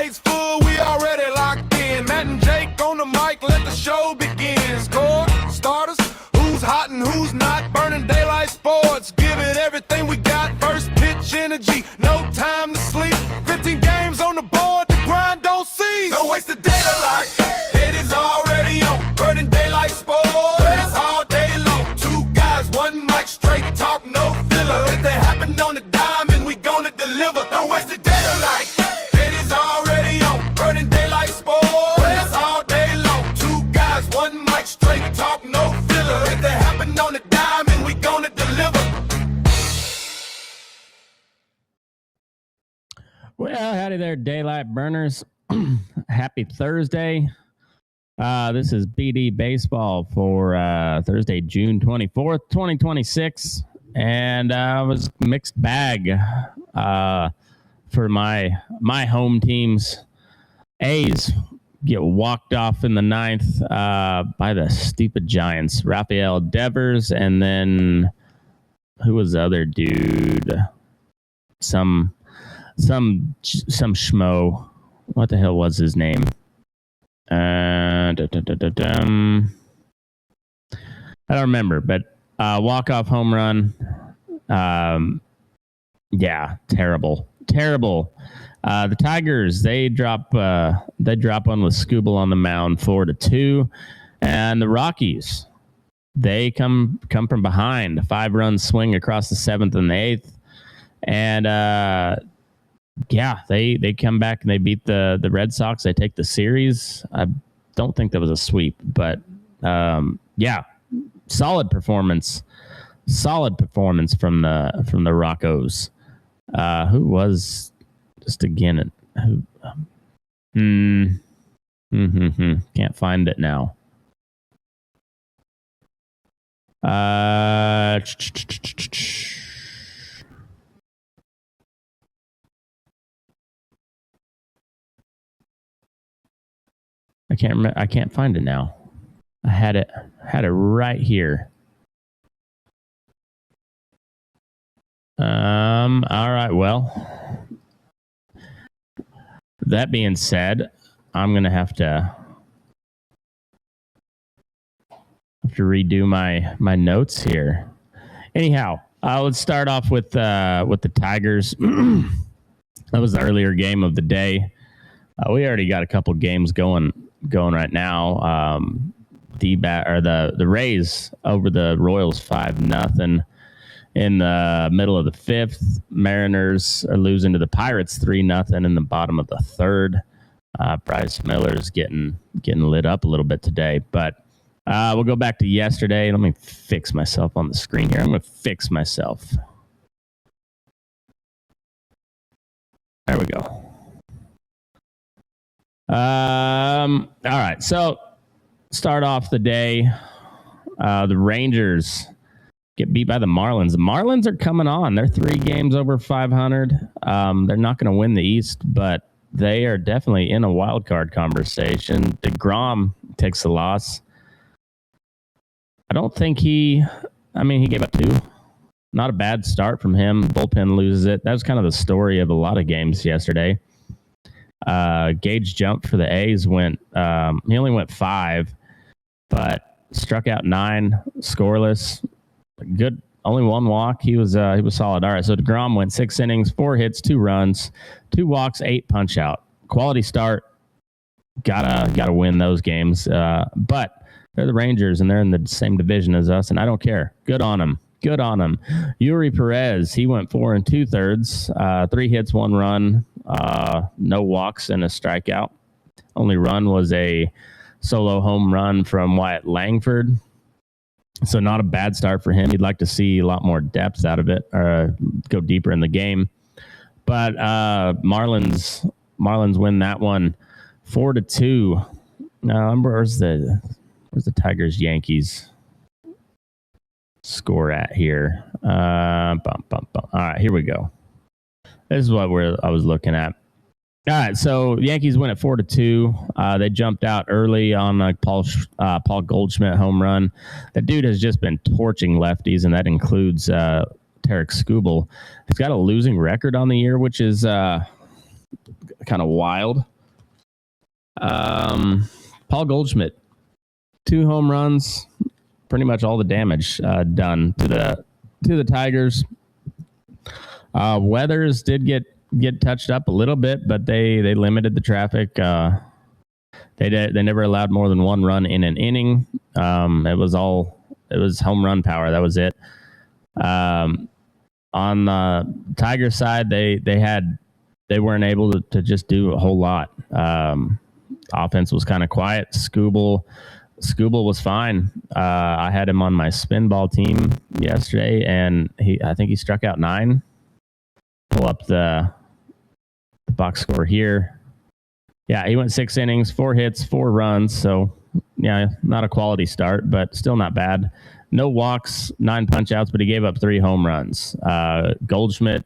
plates full, we already locked in. Matt and Jake on the mic, let the show begin. Score, starters, who's hot and who's not. Burning daylight sports, give it everything we got. First pitch energy, no time to sleep. 15 games on the board, the grind don't cease. No wasted data like it is already on. Burning daylight sports, all day long. Two guys, one mic, straight talk, no filler. If they happen on the diamond, we gonna deliver. No wasted data like it is already on. Burning daylight sports, all day long. Two guys, one mic, straight talk, no filler. If they happen on the diamond, we gonna deliver. Well, howdy there, daylight burners. Happy Thursday. This is BD Baseball for Thursday, June 24th, 2026. And it was a mixed bag for my home teams. A's get walked off in the ninth by the stupid Giants. Rafael Devers, and then who was the other dude? Some schmo. What the hell was his name? I don't remember, but walk-off home run. Yeah, terrible. The Tigers, they drop one with Skubal on the mound, 4-2, and the Rockies, they come from behind, a 5-run swing across the 7th and the 8th, and yeah, they come back and they beat the Red Sox. They take the series. I don't think that was a sweep, but yeah, solid performance from the Roccos. Who was just again? Can't find it now. I can't remember. I can't find it now. I had it right here. All right. Well, that being said, I'm gonna have to redo my notes here. Anyhow, let's start off with the Tigers. That was the earlier game of the day. We already got a couple games going right now. The Rays over the Royals 5-0 in the middle of the 5th. Mariners are losing to the Pirates 3-0 in the bottom of the 3rd. Bryce Miller's getting lit up a little bit today, but we'll go back to yesterday. Let me fix myself on the screen here. I'm going to fix myself. There we go. All right. So start off the day. The Rangers get beat by the Marlins. The Marlins are coming on. They're 3 games over 500. They're not going to win the East, but they are definitely in a wild card conversation. DeGrom takes the loss. I don't think he gave up 2. Not a bad start from him. Bullpen loses it. That was kind of the story of a lot of games yesterday. Gage Jump for the A's went, he only went 5, but struck out 9, scoreless. Good, only 1 walk. He was solid. All right, so DeGrom went 6 innings, 4 hits, 2 runs, 2 walks, 8 punch out. Quality start. Gotta win those games. But they're the Rangers and they're in the same division as us, and I don't care. Good on them. Yuri Perez, he went 4 2/3, 3 hits, 1 run, no walks and a strikeout. Only run was a solo home run from Wyatt Langford. So not a bad start for him. You'd like to see a lot more depth out of it, or go deeper in the game. But Marlins win that one 4-2. Now, where's the Tigers-Yankees score at here? All right, here we go. This is what I was looking at. All right, so the Yankees win at 4-2. They jumped out early on a Paul Goldschmidt home run. That dude has just been torching lefties, and that includes Tarek Skubal. He's got a losing record on the year, which is kind of wild. Paul Goldschmidt, 2 home runs, pretty much all the damage done to the Tigers. Weathers did get touched up a little bit, but they limited the traffic. They never allowed more than 1 run in an inning. It was home run power. That was it. On the Tiger side, they weren't able to just do a whole lot. Offense was kind of quiet. Scooble was fine. I had him on my spin ball team yesterday, and I think he struck out 9. Pull up the box score here. Yeah, he went 6 innings, 4 hits, 4 runs. So, yeah, not a quality start, but still not bad. No walks, 9 punch outs, but he gave up 3 home runs. Goldschmidt,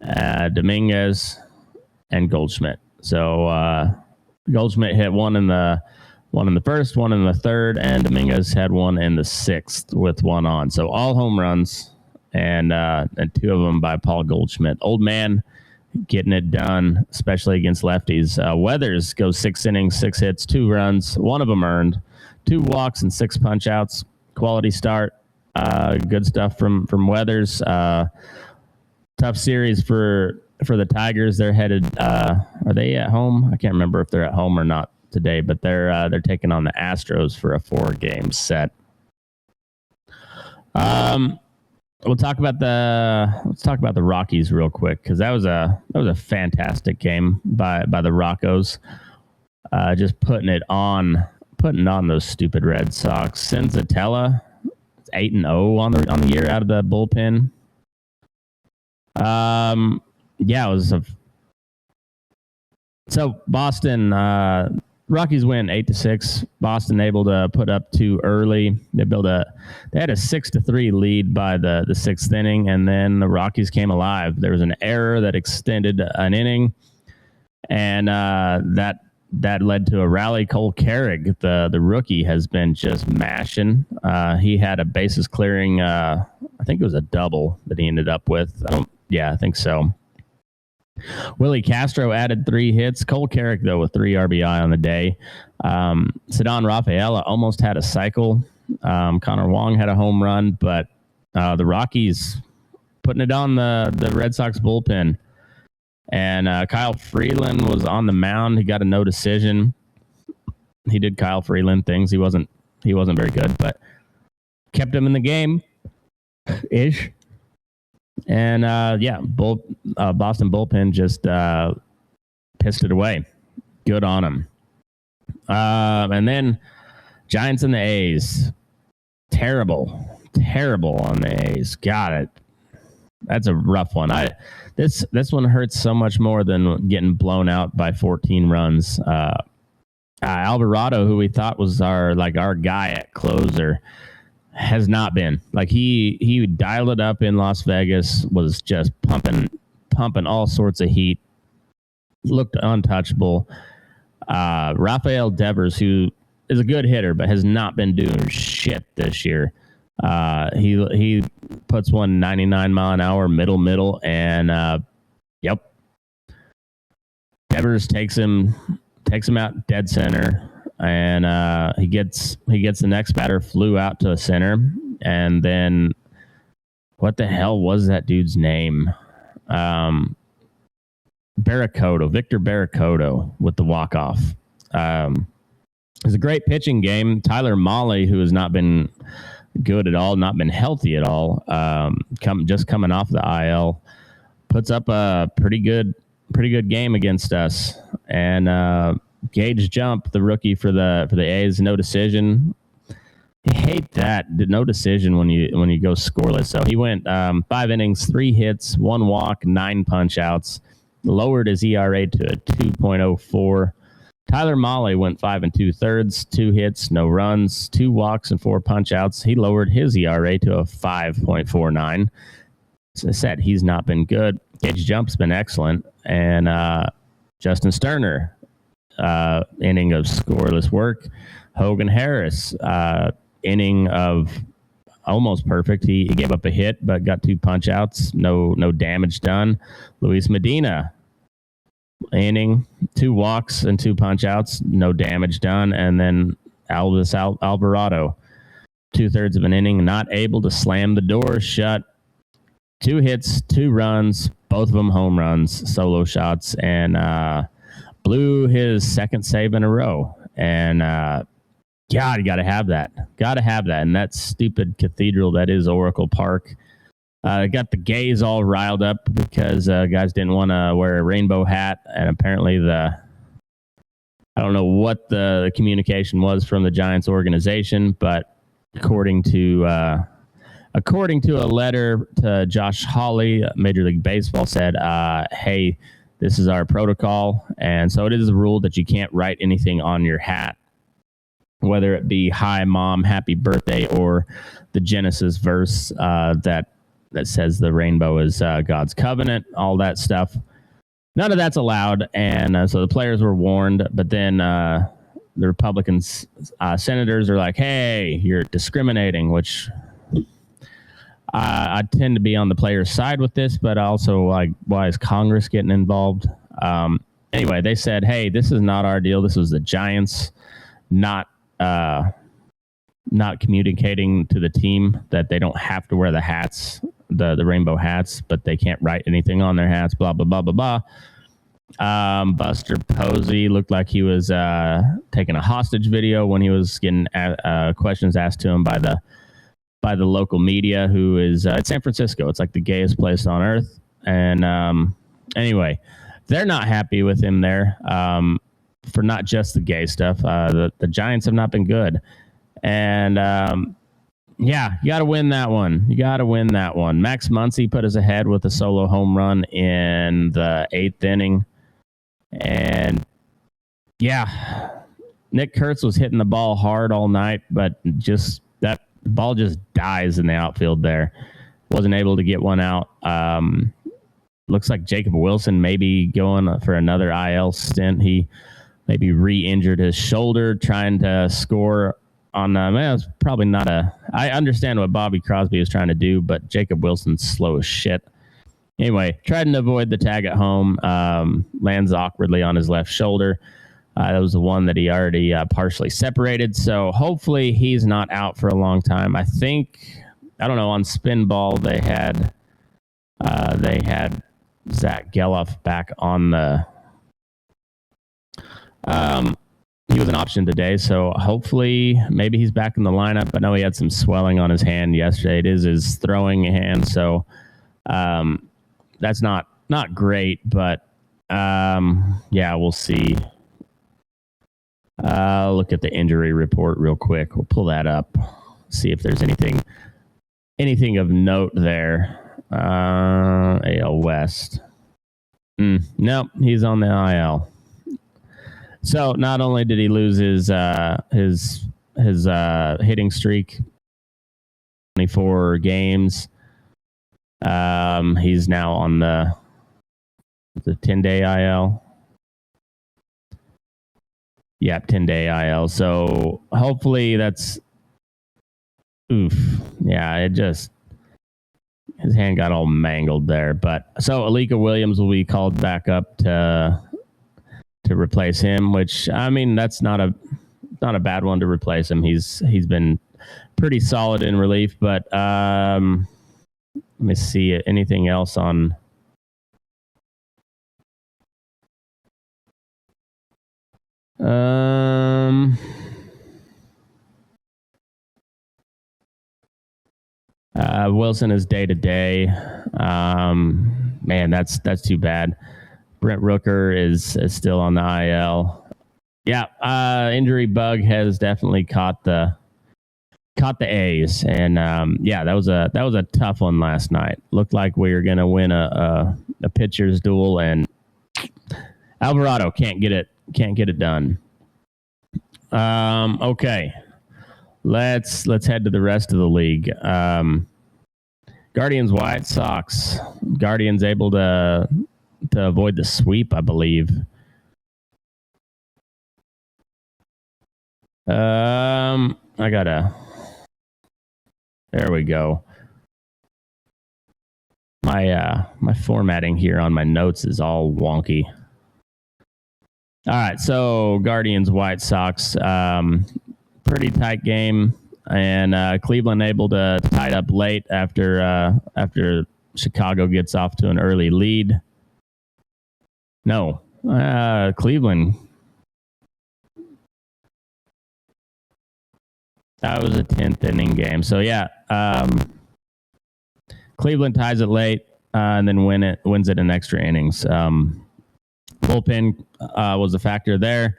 Dominguez, and Goldschmidt. So Goldschmidt hit 1 in the first, 1 in the third, and Dominguez had 1 in the 6th with 1 on. So all home runs, and 2 of them by Paul Goldschmidt. Old man getting it done, especially against lefties. Weathers goes 6 innings, 6 hits, 2 runs, 1 of them earned, 2 walks and 6 punch outs. Quality start. Good stuff from Weathers. Tough series for the Tigers. They're headed. Are they at home? I can't remember if they're at home or not today, but they're taking on the Astros for a 4-game set. Let's talk about the Rockies real quick, because that was a fantastic game by the Roccos. Just putting on those stupid Red Sox. Senzatella, 8-0 on the year out of the bullpen. Yeah, it was so Boston. Rockies win 8-6. Boston able to put up 2 early. They had a 6-3 lead by the 6th inning, and then the Rockies came alive. There was an error that extended an inning, and that led to a rally. Cole Carrig, the rookie, has been just mashing. He had a bases clearing. I think it was a double that he ended up with. I think so. Willie Castro added 3 hits. Cole Carrick, though, with 3 RBI on the day. Ceddanne Rafaela almost had a cycle. Connor Wong had a home run, but the Rockies putting it on the Red Sox bullpen. And Kyle Freeland was on the mound. He got a no decision. He did Kyle Freeland things. He wasn't very good, but kept him in the game ish. And Boston bullpen just pissed it away. Good on him. And then Giants and the A's. Terrible on the A's. Got it. That's a rough one. This one hurts so much more than getting blown out by 14 runs. Alvarado, who we thought was our guy at closer, has not been. Like he dialed it up in Las Vegas, was just pumping all sorts of heat, looked untouchable. Rafael Devers, who is a good hitter but has not been doing shit this year. He puts one 99 mile an hour middle, and Devers takes him out dead center. And he gets the next batter, flew out to the center, and then what the hell was that dude's name? Victor Barracoto with the walk-off. It was a great pitching game. Tyler Mahle, who has not been good at all, not been healthy at all, coming off the IL, puts up a pretty good game against us. And Gage Jump, the rookie for the A's, no decision. I hate that no decision when you go scoreless. So he went 5 innings, 3 hits, 1 walk, 9 punch outs, lowered his ERA to a 2.04. Tyler Mahle went 5 2/3, 2 hits, no runs, 2 walks, and 4 punch outs. He lowered his ERA to a 5.49. As I said, he's not been good. Gage Jump's been excellent, and Justin Sterner, inning of scoreless work. Hogan Harris, inning of almost perfect. He gave up a hit but got 2 punch outs. No damage done. Luis Medina, inning, 2 walks and 2 punch outs, no damage done. And then Alvarado, 2/3 of an inning, not able to slam the door shut. 2 hits, 2 runs, both of them home runs, solo shots, and blew his second save in a row. And God, you got to have that. Got to have that. And that stupid cathedral that is Oracle Park. Got the gays all riled up because guys didn't want to wear a rainbow hat. And apparently I don't know what the communication was from the Giants organization, but according to a letter to Josh Hawley, Major League Baseball said, hey, this is our protocol. And so it is a rule that you can't write anything on your hat, whether it be "Hi, Mom, Happy Birthday" or the Genesis verse that says the rainbow is God's covenant, all that stuff. None of that's allowed. And so the players were warned. But then the Republican senators are like, hey, you're discriminating, which I tend to be on the players' side with this. But also, like, why is Congress getting involved? Anyway, they said, hey, this is not our deal. This was the Giants not communicating to the team that they don't have to wear the hats, the rainbow hats, but they can't write anything on their hats, blah, blah, blah, blah, blah. Buster Posey looked like he was taking a hostage video when he was getting questions asked to him by the local media, who is it's San Francisco. It's like the gayest place on earth. And anyway, they're not happy with him there for not just the gay stuff. The Giants have not been good. And yeah, you got to win that one. You got to win that one. Max Muncy put us ahead with a solo home run in the 8th inning. And yeah, Nick Kurtz was hitting the ball hard all night, but just that ball just dies in the outfield there. Wasn't able to get one out. Looks like Jacob Wilson may be going for another IL stint. He maybe re-injured his shoulder trying to score on it's probably not I understand what Bobby Crosby is trying to do, but Jacob Wilson's slow as shit. Anyway, tried to avoid the tag at home. Lands awkwardly on his left shoulder. That was the one that he already partially separated. So hopefully he's not out for a long time. I think, I don't know, on spin ball they had Zach Geloff back on the he was an option today, so hopefully maybe he's back in the lineup. I know he had some swelling on his hand yesterday. It is his throwing hand, so that's not great, but yeah, we'll see. Look at the injury report real quick. We'll pull that up, see if there's anything of note there. AL West. Nope, he's on the IL. So not only did he lose his hitting streak, 24 games, he's now on the 10-day IL. Yep, 10-day IL. So hopefully that's oof. Yeah, his hand got all mangled there. But so Alika Williams will be called back up to replace him, which, I mean, that's not a bad one to replace him. He's been pretty solid in relief, but let me see anything else on Wilson is day to day. Man, that's too bad. Brent Rooker is still on the IL. Yeah, injury bug has definitely caught the A's, and yeah, that was a tough one last night. Looked like we were gonna win a pitcher's duel, and Alvarado can't get it done. Okay, let's head to the rest of the league. Guardians White Sox. Guardians able to avoid the sweep, I believe. There we go. My formatting here on my notes is all wonky. All right, so Guardians, White Sox, pretty tight game, and Cleveland able to tie it up late after Chicago gets off to an early lead. No, Cleveland. That was a 10th inning game. So yeah, Cleveland ties it late and then wins it in extra innings. Bullpen was a factor there.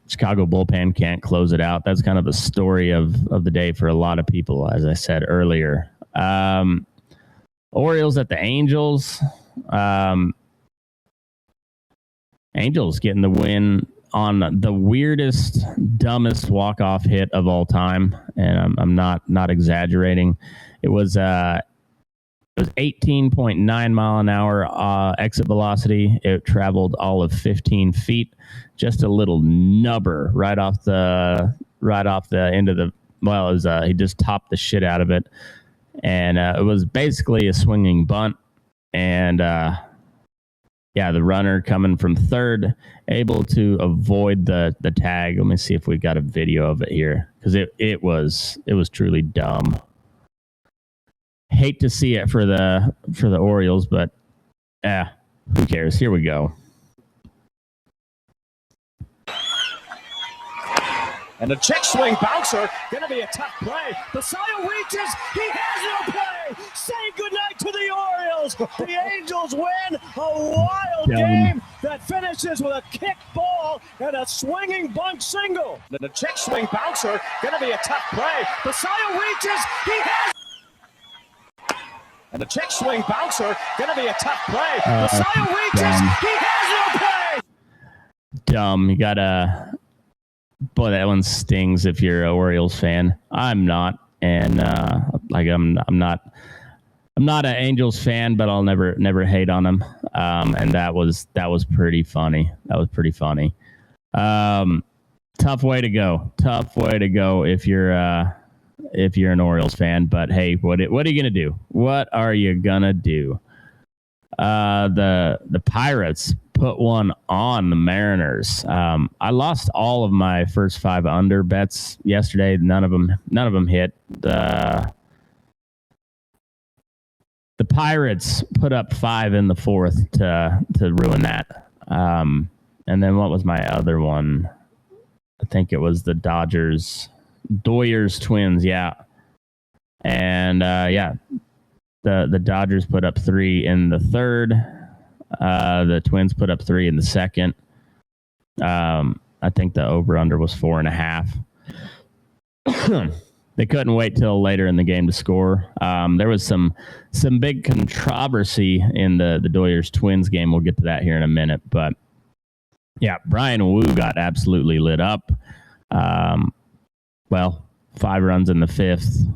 Chicago bullpen can't close it out. That's kind of the story of the day for a lot of people, as I said earlier. Orioles at the Angels. Angels getting the win on the weirdest, dumbest walk-off hit of all time, and I'm not exaggerating. It was 18.9 mile an hour exit velocity. It traveled all of 15 feet. Just a little nubber right off the end of the. Well, it was, he just topped the shit out of it, and it was basically a swinging bunt, and yeah, the runner coming from third, able to avoid the tag. Let me see if we got a video of it here, because it was truly dumb. Hate to see it for the Orioles, but who cares? Here we go. And the check swing bouncer, going to be a tough play. Basayo reaches, he has no play. Say goodnight to the Orioles. The Angels win a wild game that finishes with a kick ball and a swinging bunt single. The check swing bouncer, going to be a tough play. Basayo reaches, he has. And the check swing bouncer, going to be a tough play. Basayo reaches, he has no play. Dumb. You gotta. Boy, that one stings if you're an Orioles fan. I'm not, and I'm not an Angels fan, but I'll never hate on them. And that was pretty funny. That was pretty funny. Tough way to go. Tough way to go if you're an Orioles fan. But hey, what are you gonna do? What are you gonna do? The Pirates put one on the Mariners. I lost all of my first 5 under bets yesterday. None of them hit. The Pirates put up 5 in the 4th to ruin that. And then what was my other one? I think it was the Doyers Twins. Yeah. And the Dodgers put up 3 in the 3rd. The Twins put up 3 in the 2nd. I think the over-under was 4.5. They couldn't wait till later in the game to score. There was some big controversy in the Doyers Twins game. We'll get to that here in a minute. But yeah, Brian Wu got absolutely lit up. 5 runs in the 5th.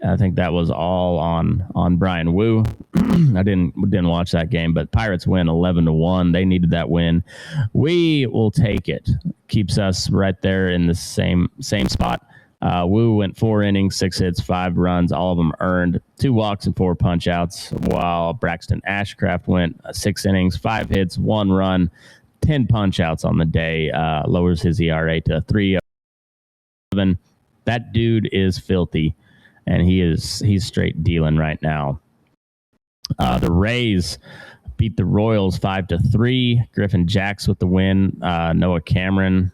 I think that was all on Brian Wu. I didn't watch that game, but Pirates win 11-1. They needed that win. We will take it. Keeps us right there in the same spot. Wu went 4 innings, 6 hits, 5 runs, all of them earned, 2 walks and 4 punch outs, while Braxton Ashcraft went 6 innings, 5 hits, 1 run, 10 punch outs on the day, lowers his ERA to 3.07. That dude is filthy. And he's straight dealing right now. The Rays beat the Royals 5-3. Griffin Jacks with the win. Noah Cameron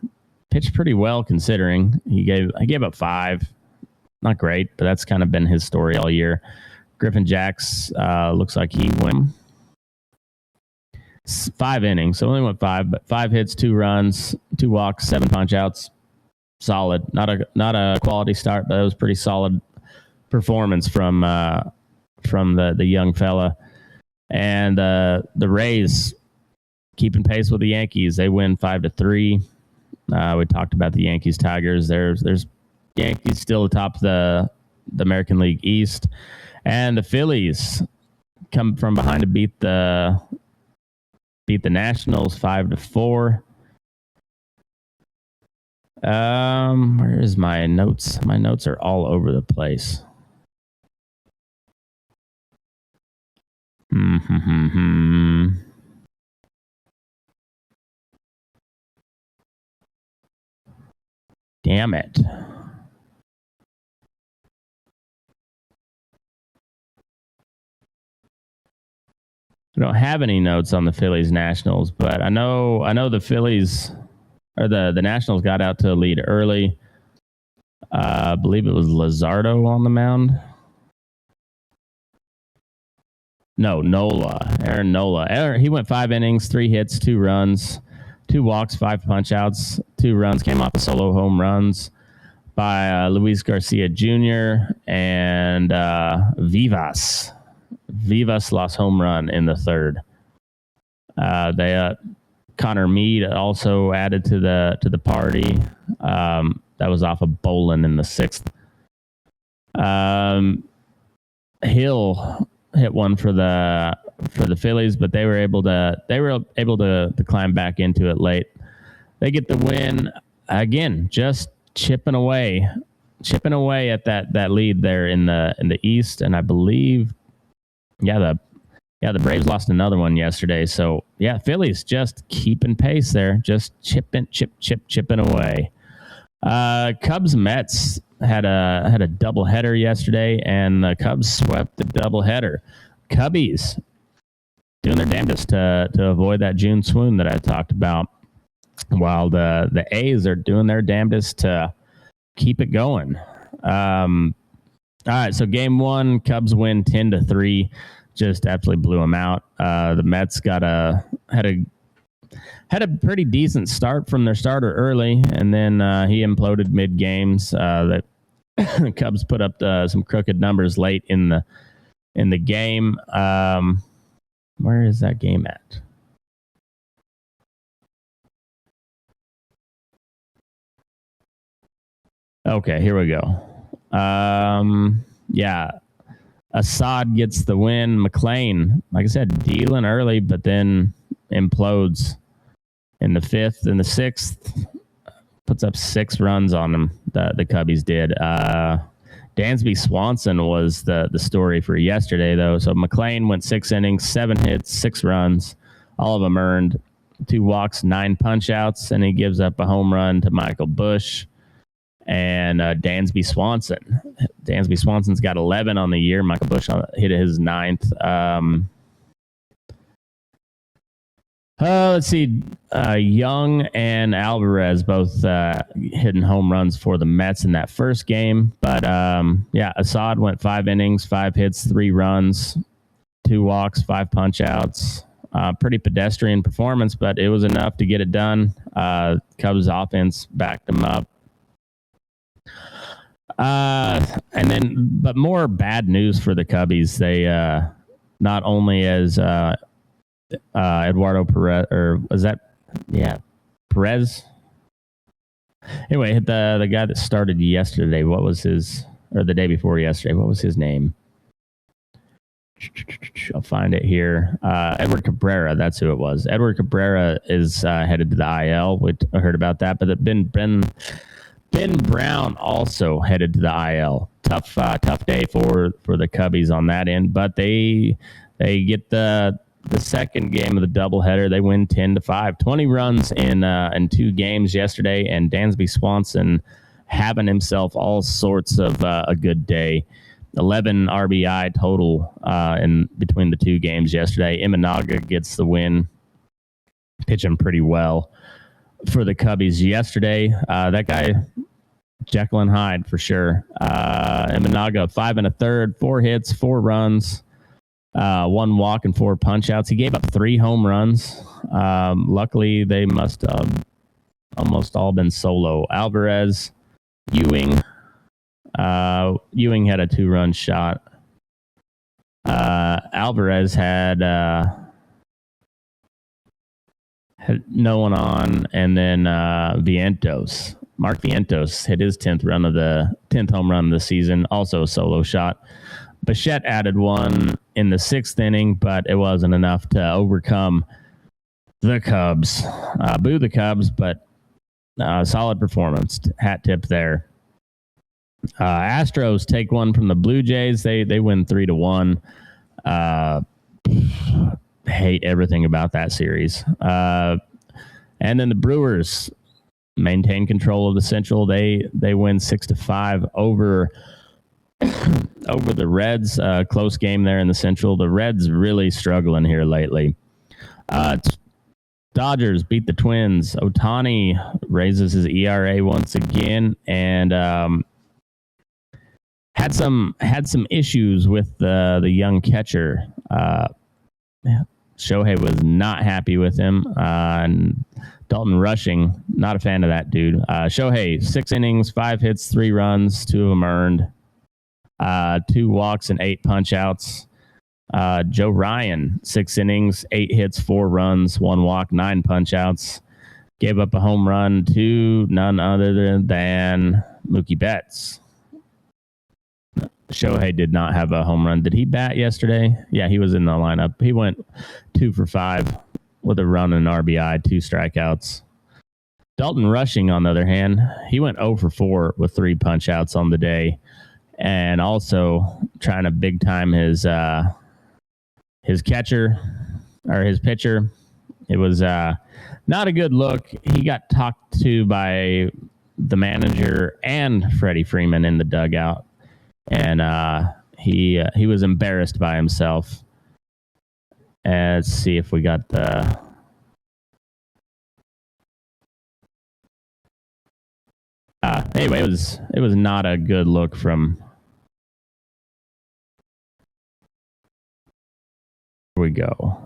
pitched pretty well considering he gave up 5. Not great, but that's kind of been his story all year. Griffin Jacks looks like he went 5 innings, so only went 5, but 5 hits, 2 runs, 2 walks, 7 punch outs. Solid. Not a quality start, but it was pretty solid performance from the young fella. And the Rays keeping pace with the Yankees. They win 5-3. We talked about the Yankees Tigers. There's Yankees still atop the American League East, and the Phillies come from behind to beat the Nationals 5-4. Where is my notes? My notes are all over the place. Damn it. I don't have any notes on the Phillies Nationals, but I know the Phillies or the Nationals got out to a lead early. I believe it was Luzardo on the mound. No, Nola. Aaron Nola. He went 5 innings, 3 hits, 2 runs, 2 walks, 5 punch-outs. 2 runs came off of solo home runs by Luis Garcia Jr. and Vivas. Vivas lost home run in the 3rd. Connor Meade also added to the party. That was off of Bolin in the 6th. Hill hit one for the Phillies, but they were able to climb back into it late. They get the win again, just chipping away at that lead there in the East, and I believe, the Braves lost another one yesterday. So yeah, Phillies just keeping pace there, just chipping away. Cubs Mets had a doubleheader yesterday, and the Cubs swept the doubleheader. Cubbies doing their damnedest to avoid that June swoon that I talked about, while the A's are doing their damnedest to keep it going. All right, so game 1, Cubs win 10-3. Just absolutely blew them out. The Mets had a pretty decent start from their starter early, and then he imploded mid games. The Cubs put up some crooked numbers late in the game. Where is that game at? Okay, here we go. Assad gets the win. McLean, like I said, dealing early, but then implodes in the 5th and the 6th. Puts up 6 runs on them. The Cubbies did. Dansby Swanson was the story for yesterday, though. So McLean went 6 innings, 7 hits, 6 runs, all of them earned, 2 walks, 9 punch-outs, and he gives up a home run to Michael Busch and Dansby Swanson. Dansby Swanson's got 11 on the year. Michael Busch hit his 9th. Let's see. Young and Alvarez both hitting home runs for the Mets in that first game. But, Assad went 5 innings, 5 hits, 3 runs, 2 walks, 5 punch-outs. Pretty pedestrian performance, but it was enough to get it done. Cubs offense backed them up. But more bad news for the Cubbies. They not only as Eduardo Perez, or was that Perez? Anyway, the guy that started yesterday. What was his, or the day before yesterday? What was his name? I'll find it here. Edward Cabrera. That's who it was. Edward Cabrera is headed to the IL. I heard about that, but Ben Brown also headed to the IL. Tough day for the Cubbies on that end, but they get the second game of the doubleheader. They win 10-5. 20 runs in 2 games yesterday, and Dansby Swanson having himself all sorts of a good day. 11 RBI total in between the 2 games yesterday. Imanaga gets the win, pitching pretty well for the Cubbies yesterday. That guy, Jekyll and Hyde for sure. Imanaga, 5 1/3, 4 hits, 4 runs, 1 walk, and 4 punch-outs. He gave up 3 home runs. Luckily, they must have almost all been solo. Alvarez, Ewing had a 2-run shot. Alvarez had no one on, and then Mark Vientos hit his 10th home run of the season, also a solo shot. Bichette added 1 in the 6th inning, but it wasn't enough to overcome the Cubs. Boo the Cubs, but solid performance. Hat tip there. Astros take 1 from the Blue Jays. They win 3-1. Hate everything about that series. And then the Brewers maintain control of the Central. They win 6-5 over the Reds. Close game there in the Central. The Reds really struggling here lately. Dodgers beat the Twins. Ohtani raises his ERA once again, and had some issues with the young catcher. Shohei was not happy with him. And Dalton Rushing, not a fan of that dude. Shohei, 6 innings, 5 hits, 3 runs, 2 of them earned. 2 walks and 8 punch outs. Joe Ryan, 6 innings, 8 hits, 4 runs, 1 walk, 9 punch outs. Gave up a home run to none other than Mookie Betts. Shohei did not have a home run. Did he bat yesterday? Yeah, he was in the lineup. He went 2 for 5 with a run and RBI, 2 strikeouts. Dalton Rushing, on the other hand, he went 0 for 4 with 3 punch outs on the day, and also trying to big time his catcher or his pitcher. It was not a good look. He got talked to by the manager and Freddie Freeman in the dugout, and he was embarrassed by himself. Let's see if we got the. Anyway, it was not a good look from. Here we go.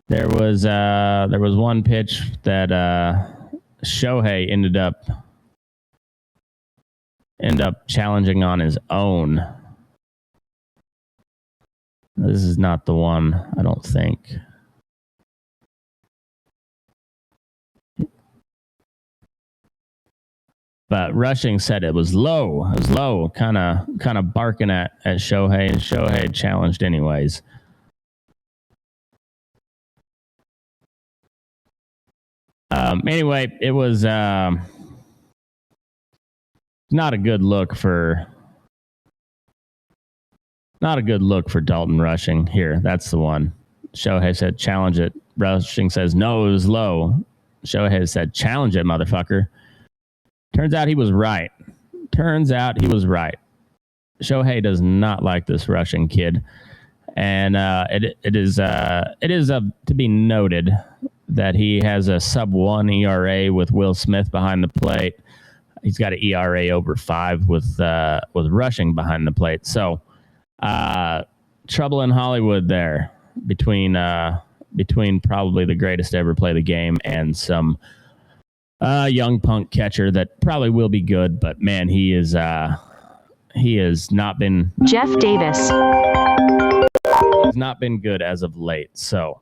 There was one pitch that Shohei ended up challenging on his own. This is not the one, I don't think. But Rushing said it was low. It was low, kind of barking at Shohei, and Shohei challenged anyways. Anyway, it was not a good look for Dalton Rushing. Here, that's the one. Shohei said, challenge it. Rushing says, no, it was low. Shohei said, challenge it, motherfucker. Turns out he was right. Shohei does not like this Rushing kid. And it is to be noted that he has a sub-1 ERA with Will Smith behind the plate. He's got an ERA over 5 with Rushing behind the plate. So trouble in Hollywood there between probably the greatest to ever play the game and some young punk catcher that probably will be good, but man, he has not been. Jeff Davis. He's not been good as of late. So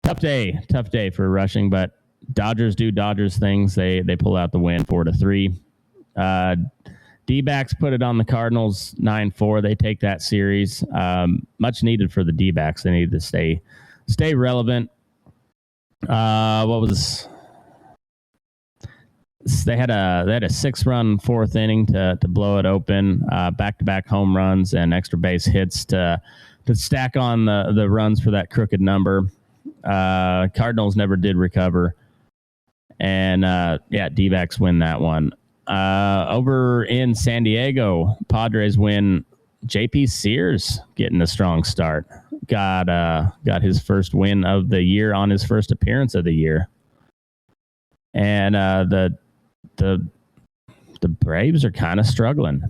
tough day for Rushing, but Dodgers do Dodgers things. They pull out the win 4-3. D-backs put it on the Cardinals 9-4. They take that series. Much needed for the D-backs. They need to stay relevant. What was they had a 6-run 4th inning to blow it open. Back-to-back home runs and extra base hits to stack on the runs for that crooked number. Cardinals never did recover. And D-backs win that one. Over in San Diego, Padres win. JP Sears getting a strong start. Got his first win of the year on his first appearance of the year. And the Braves are kind of struggling.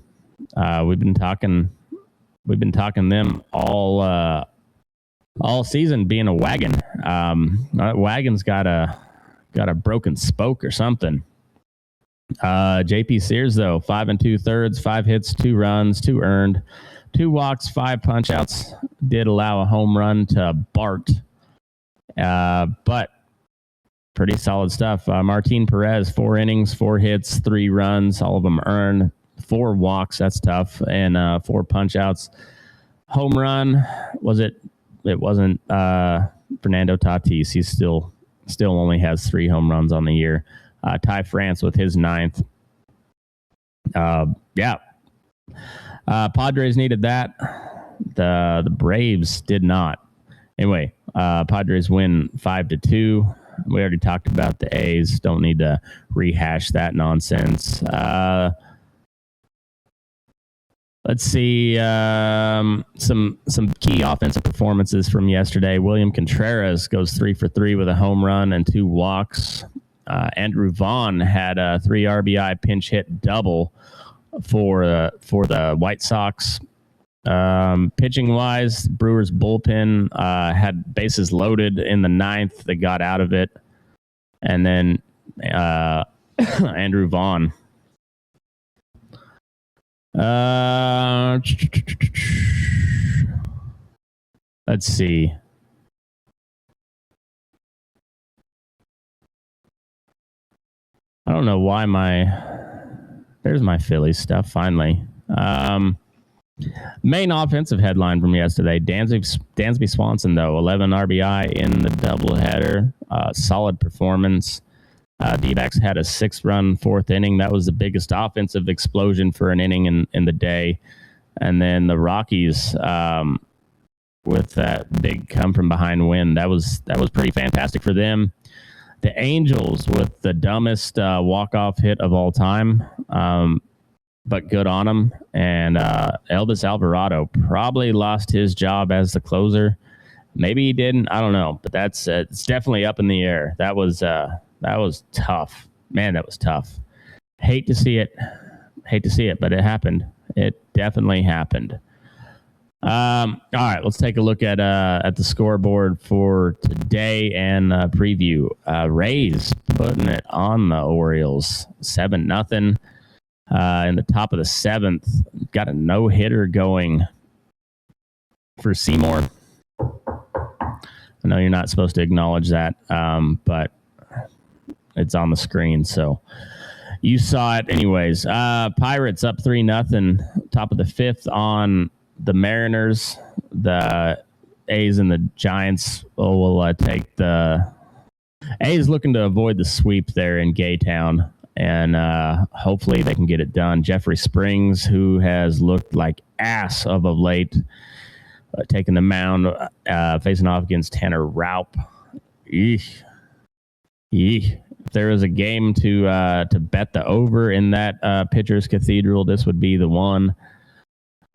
We've been talking them all season being a wagon. That wagon's got a broken spoke or something. JP Sears, though, 5 2/3, 5 hits, 2 runs, 2 earned, 2 walks, 5 punch outs. Did allow a home run to Bart. But pretty solid stuff. Martin Perez, 4 innings, 4 hits, 3 runs, all of them earned, 4 walks. That's tough. And 4 punch outs. Home run, was it? It wasn't Fernando Tatis. He still only has 3 home runs on the year. Ty France with his 9th. Padres needed that. The Braves did not. Anyway, Padres win 5-2. We already talked about the A's. Don't need to rehash that nonsense. Let's see some key offensive performances from yesterday. William Contreras goes 3 for 3 with a home run and 2 walks. Andrew Vaughn had a 3 RBI pinch hit double for the White Sox. Pitching wise, Brewers bullpen had bases loaded in the 9th. They got out of it, and then Andrew Vaughn. Let's see. I don't know why there's my Phillies stuff finally. Main offensive headline from yesterday, Dansby Swanson, though, 11 RBI in the doubleheader. Solid performance. D-backs had a 6-run 4th inning. That was the biggest offensive explosion for an inning in the day. And then the Rockies with that big come-from-behind win. That was pretty fantastic for them. The Angels with the dumbest walk-off hit of all time, but good on them. And Elvis Alvarado probably lost his job as the closer. Maybe he didn't. I don't know. But it's definitely up in the air. That was tough. Man, that was tough. Hate to see it, but it happened. It definitely happened. All right, let's take a look at the scoreboard for today and preview. Rays putting it on the Orioles, 7-0. In the top of the 7th, got a no-hitter going for Seymour. I know you're not supposed to acknowledge that, but it's on the screen, so you saw it anyways. Pirates up 3-0, top of the 5th on the Mariners. The A's and the Giants will take the A's looking to avoid the sweep there in Gaytown, and hopefully they can get it done. Jeffrey Springs, who has looked like ass of late, taking the mound, facing off against Tanner Raup. Eesh. If there was a game to bet the over in that Pitcher's Cathedral, this would be the one.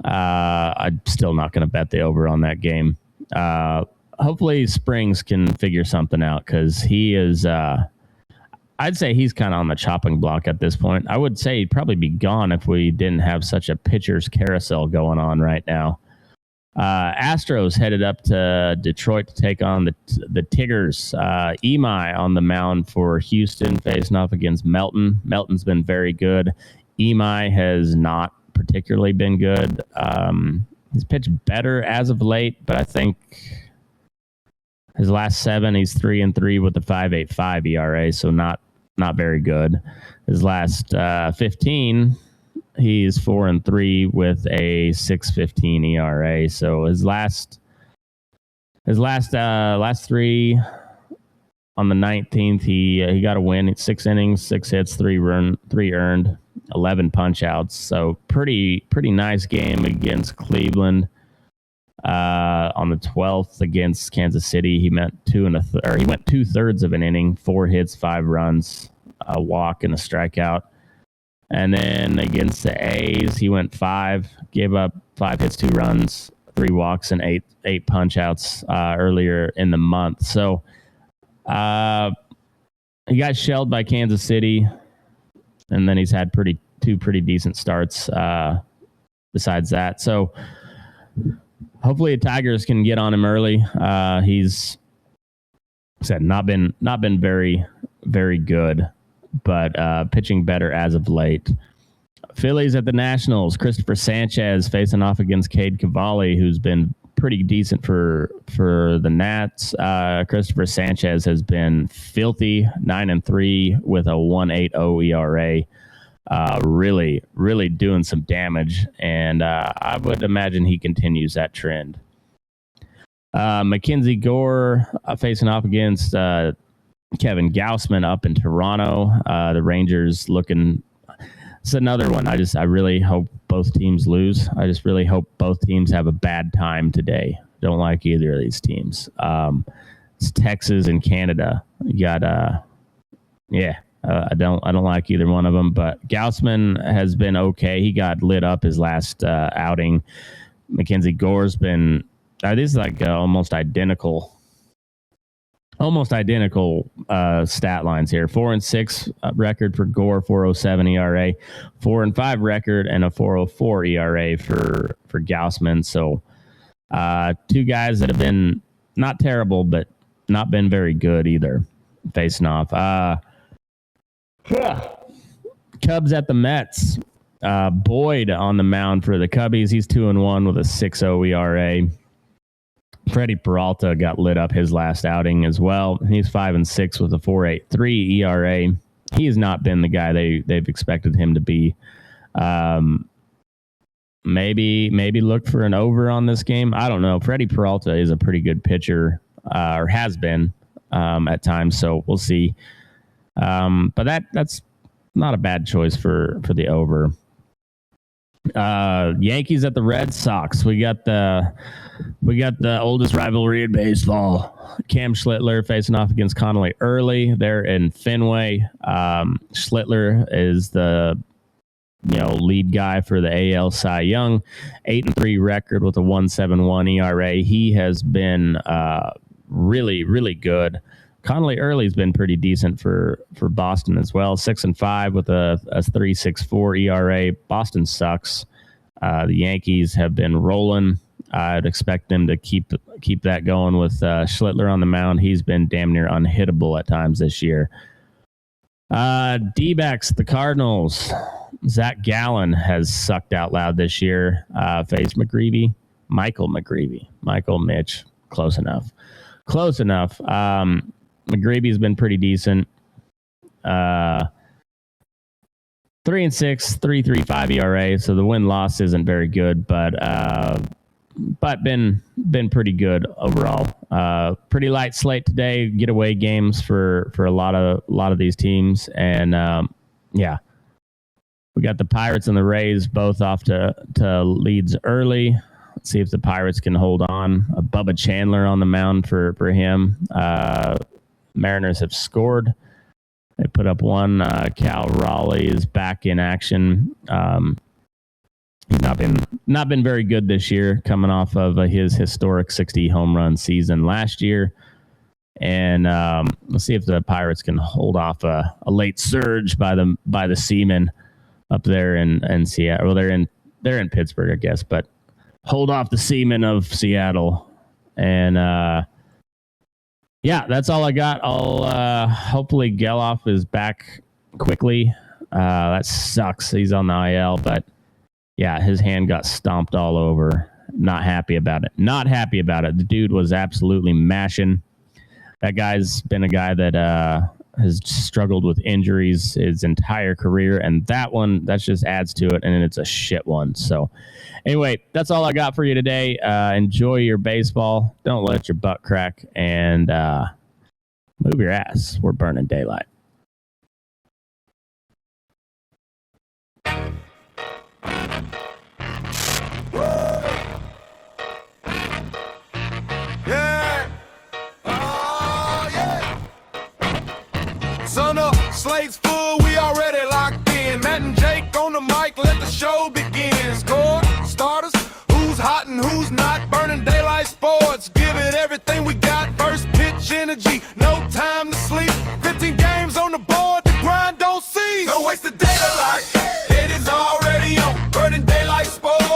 I'm still not going to bet the over on that game. Hopefully Springs can figure something out, because he is, I'd say he's kind of on the chopping block at this point. I would say he'd probably be gone if we didn't have such a pitcher's carousel going on right now. Astros headed up to Detroit to take on the Tigers. Imai on the mound for Houston, facing off against Melton. Melton's been very good. Imai has not particularly been good. He's pitched better as of late, but I think his last 7, he's 3-3 with a 5.85 ERA, so not very good. His last 15, he's 4-3 with a 6.15 ERA. So his last 3 on the 19th, he got a win. It's 6 innings, 6 hits, 3 earned, 11 punch outs. So pretty nice game against Cleveland. On the 12th against Kansas City, he went 2/3 of an inning, 4 hits, 5 runs, a walk, and a strikeout. And then against the A's, he went 5, gave up 5 hits, 2 runs, 3 walks, and 8 punch outs earlier in the month. So he got shelled by Kansas City, and then he's had two pretty decent starts besides that. So hopefully the Tigers can get on him early. He's not been very, very good, but pitching better as of late. Phillies at the Nationals. Christopher Sanchez facing off against Cade Cavalli, who's been pretty decent for the Nats. Christopher Sanchez has been filthy, 9-3 with a 1.80 ERA. Really doing some damage, and I would imagine he continues that trend. Mackenzie Gore facing off against Kevin Gausman up in Toronto. The Rangers looking. It's another one. I really hope both teams lose. I just really hope both teams have a bad time today. Don't like either of these teams. It's Texas and Canada. You got I don't like either one of them. But Gausman has been okay. He got lit up his last outing. Mackenzie Gore's been. This is like almost identical stat lines here. 4-6 record for Gore, 4.07 ERA, 4-5 record, and a 4.04 ERA for Gausman. So two guys that have been not terrible, but not been very good either, facing off. Cubs at the Mets. Boyd on the mound for the Cubbies. He's 2-1 with a 6.0 ERA. Freddie Peralta got lit up his last outing as well. He's 5-6 with a 4.83 ERA. He has not been the guy they've expected him to be. Maybe look for an over on this game. I don't know. Freddie Peralta is a pretty good pitcher, or has been at times. So we'll see. But that's not a bad choice for the over. Yankees at the Red Sox. We got the oldest rivalry in baseball. Cam Schlittler facing off against Connolly Early. They're in Fenway. Schlittler is the lead guy for the AL Cy Young. 8-3 record with a 1.71 ERA. He has been really, really good. Connolly Early's been pretty decent for Boston as well. 6-5 with a 3.64 ERA. Boston sucks. The Yankees have been rolling. I'd expect them to keep that going with Schlittler on the mound. He's been damn near unhittable at times this year. D-backs, the Cardinals. Zach Gallen has sucked out loud this year. Faced Michael Mitch. Close enough. McGreevy's been pretty decent. 3-6, 3.35 ERA. So the win-loss isn't very good, but been pretty good overall. Pretty light slate today. Getaway games for a lot of these teams, and we got the Pirates and the Rays both off to leads early. Let's see if the Pirates can hold on. Bubba Chandler on the mound for him. Mariners have scored. They put up one. Cal Raleigh is back in action. He's not been very good this year, coming off of his historic 60 home run season last year. And let's see if the Pirates can hold off a late surge by the Seamen up there in Seattle. Well, they're in Pittsburgh, I guess, but hold off the Seamen of Seattle. And that's all I got. I'll hopefully Geloff is back quickly. That sucks. He's on the IL, but his hand got stomped all over. Not happy about it. The dude was absolutely mashing. That guy's been a guy that has struggled with injuries his entire career, and that just adds to it, and it's a shit one. So anyway, that's all I got for you today. Enjoy your baseball. Don't let your butt crack, and move your ass. We're burning daylight. Son up, slates full, we already locked in. Matt and Jake on the mic, let the show begin. Score, starters, who's hot and who's not. Burning daylight sports, give it everything we got. First pitch energy, no time to sleep. 15 games on the board, the grind don't cease. Don't waste the daylight, it is already on. Burning daylight sports,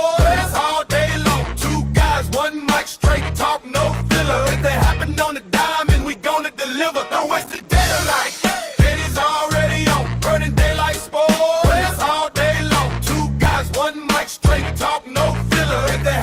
all day long. Two guys, one mic, straight talk, no filler. If they happen on the diamond, we gonna deliver. Don't waste the daylight. All day long, two guys, one mic, straight talk, no filler. If they